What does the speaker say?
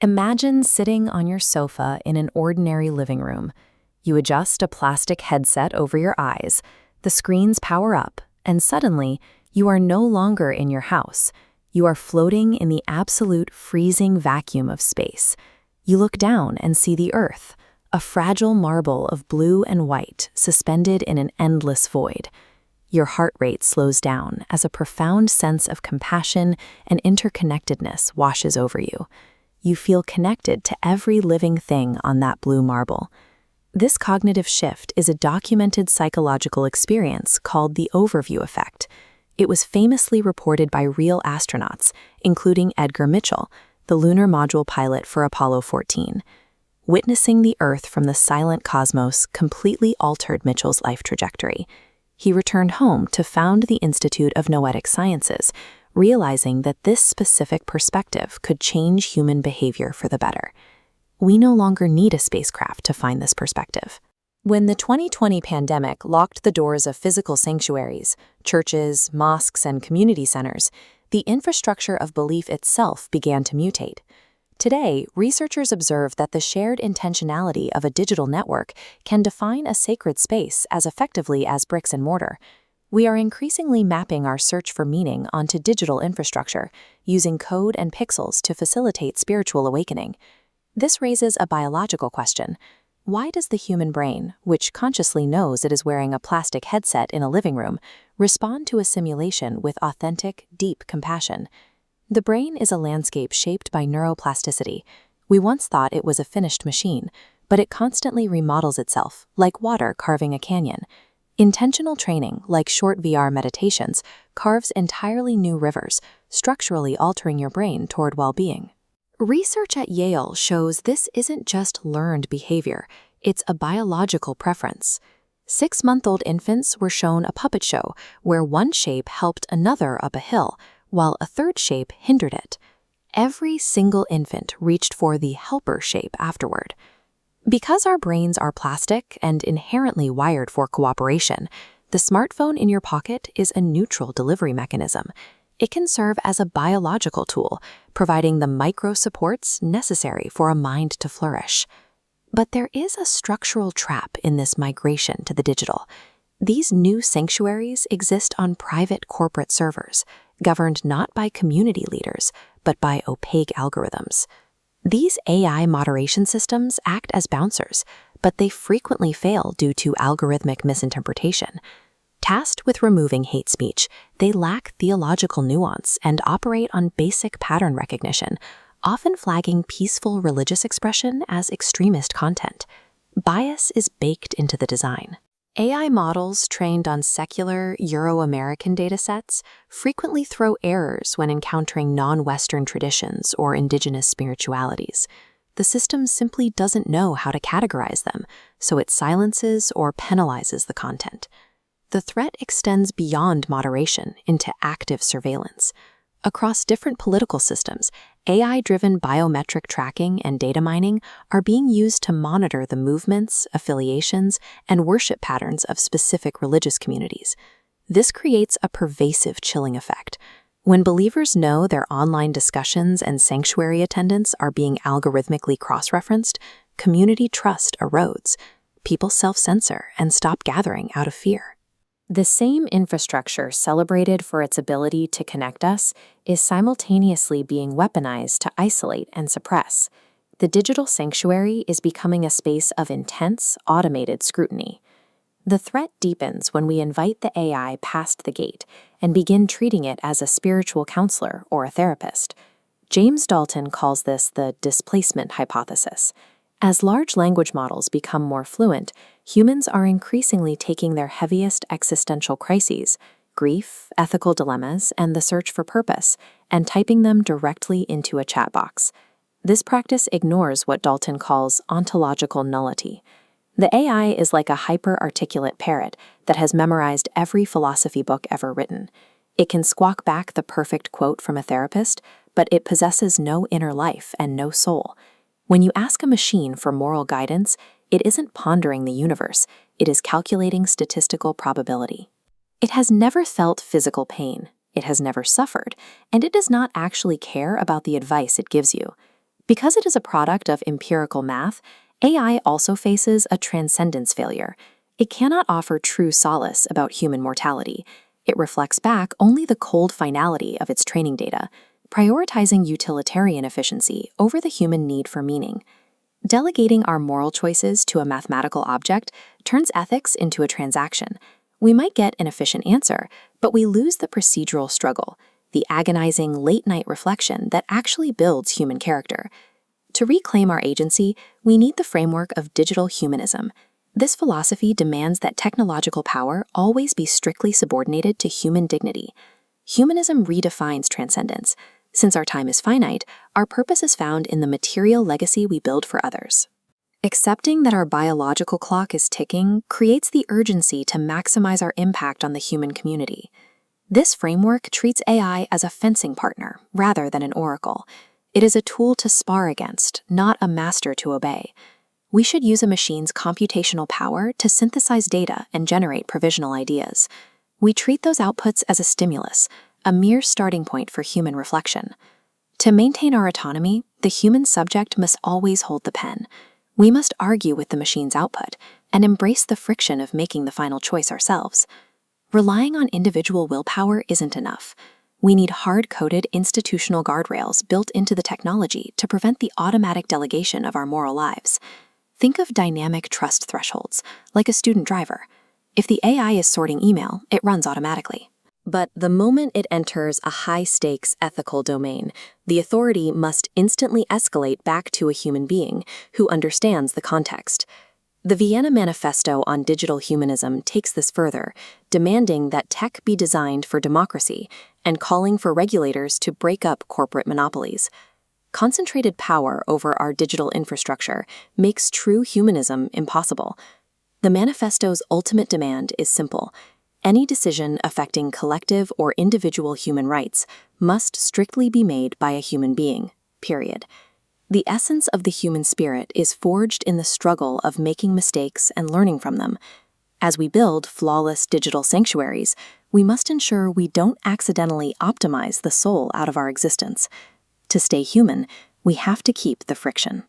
Imagine sitting on your sofa in an ordinary living room. You adjust a plastic headset over your eyes, the screens power up, and suddenly, you are no longer in your house. You are floating in the absolute freezing vacuum of space. You look down and see the Earth, a fragile marble of blue and white suspended in an endless void. Your heart rate slows down as a profound sense of compassion and interconnectedness washes over you. You feel connected to every living thing on that blue marble. This cognitive shift is a documented psychological experience called the overview effect. It was famously reported by real astronauts, including Edgar Mitchell, the lunar module pilot for Apollo 14. Witnessing the Earth from the silent cosmos completely altered Mitchell's life trajectory. He returned home to found the Institute of Noetic Sciences, realizing that this specific perspective could change human behavior for the better. We no longer need a spacecraft to find this perspective. When the 2020 pandemic locked the doors of physical sanctuaries, churches, mosques, and community centers, the infrastructure of belief itself began to mutate. Today, researchers observe that the shared intentionality of a digital network can define a sacred space as effectively as bricks and mortar. We are increasingly mapping our search for meaning onto digital infrastructure, using code and pixels to facilitate spiritual awakening. This raises a biological question. Why does the human brain, which consciously knows it is wearing a plastic headset in a living room, respond to a simulation with authentic, deep compassion? The brain is a landscape shaped by neuroplasticity. We once thought it was a finished machine, but it constantly remodels itself, like water carving a canyon. Intentional training, like short VR meditations, carves entirely new rivers, structurally altering your brain toward well-being. Research at Yale shows this isn't just learned behavior, it's a biological preference. 6-month-old infants were shown a puppet show where one shape helped another up a hill, while a third shape hindered it. Every single infant reached for the helper shape afterward. Because our brains are plastic and inherently wired for cooperation, the smartphone in your pocket is a neutral delivery mechanism. It can serve as a biological tool, providing the micro-supports necessary for a mind to flourish. But there is a structural trap in this migration to the digital. These new sanctuaries exist on private corporate servers, governed not by community leaders, but by opaque algorithms. These AI moderation systems act as bouncers, but they frequently fail due to algorithmic misinterpretation. Tasked with removing hate speech, they lack theological nuance and operate on basic pattern recognition, often flagging peaceful religious expression as extremist content. Bias is baked into the design. AI models trained on secular Euro-American datasets frequently throw errors when encountering non-Western traditions or indigenous spiritualities. The system simply doesn't know how to categorize them, so it silences or penalizes the content. The threat extends beyond moderation into active surveillance. Across different political systems, AI-driven biometric tracking and data mining are being used to monitor the movements, affiliations, and worship patterns of specific religious communities. This creates a pervasive chilling effect. When believers know their online discussions and sanctuary attendance are being algorithmically cross-referenced, community trust erodes. People self-censor and stop gathering out of fear. The same infrastructure celebrated for its ability to connect us is simultaneously being weaponized to isolate and suppress. The digital sanctuary is becoming a space of intense, automated scrutiny. The threat deepens when we invite the AI past the gate and begin treating it as a spiritual counselor or a therapist. James Dalton calls this the displacement hypothesis. As large language models become more fluent, humans are increasingly taking their heaviest existential crises, grief, ethical dilemmas, and the search for purpose, and typing them directly into a chat box. This practice ignores what Dalton calls ontological nullity. The AI is like a hyper-articulate parrot that has memorized every philosophy book ever written. It can squawk back the perfect quote from a therapist, but it possesses no inner life and no soul. When you ask a machine for moral guidance, it isn't pondering the universe, it is calculating statistical probability. It has never felt physical pain, it has never suffered, and it does not actually care about the advice it gives you. Because it is a product of empirical math, AI also faces a transcendence failure. It cannot offer true solace about human mortality. It reflects back only the cold finality of its training data, prioritizing utilitarian efficiency over the human need for meaning. Delegating our moral choices to a mathematical object turns ethics into a transaction. We might get an efficient answer, but we lose the procedural struggle, the agonizing late-night reflection that actually builds human character. To reclaim our agency, we need the framework of digital humanism. This philosophy demands that technological power always be strictly subordinated to human dignity. Humanism redefines transcendence. Since our time is finite, our purpose is found in the material legacy we build for others. Accepting that our biological clock is ticking creates the urgency to maximize our impact on the human community. This framework treats AI as a fencing partner rather than an oracle. It is a tool to spar against, not a master to obey. We should use a machine's computational power to synthesize data and generate provisional ideas. We treat those outputs as a stimulus, a mere starting point for human reflection. To maintain our autonomy, the human subject must always hold the pen. We must argue with the machine's output and embrace the friction of making the final choice ourselves. Relying on individual willpower isn't enough. We need hard-coded institutional guardrails built into the technology to prevent the automatic delegation of our moral lives. Think of dynamic trust thresholds, like a student driver. If the AI is sorting email, it runs automatically. But the moment it enters a high-stakes ethical domain, the authority must instantly escalate back to a human being who understands the context. The Vienna Manifesto on Digital Humanism takes this further, demanding that tech be designed for democracy and calling for regulators to break up corporate monopolies. Concentrated power over our digital infrastructure makes true humanism impossible. The manifesto's ultimate demand is simple. Any decision affecting collective or individual human rights must strictly be made by a human being, period. The essence of the human spirit is forged in the struggle of making mistakes and learning from them. As we build flawless digital sanctuaries, we must ensure we don't accidentally optimize the soul out of our existence. To stay human, we have to keep the friction.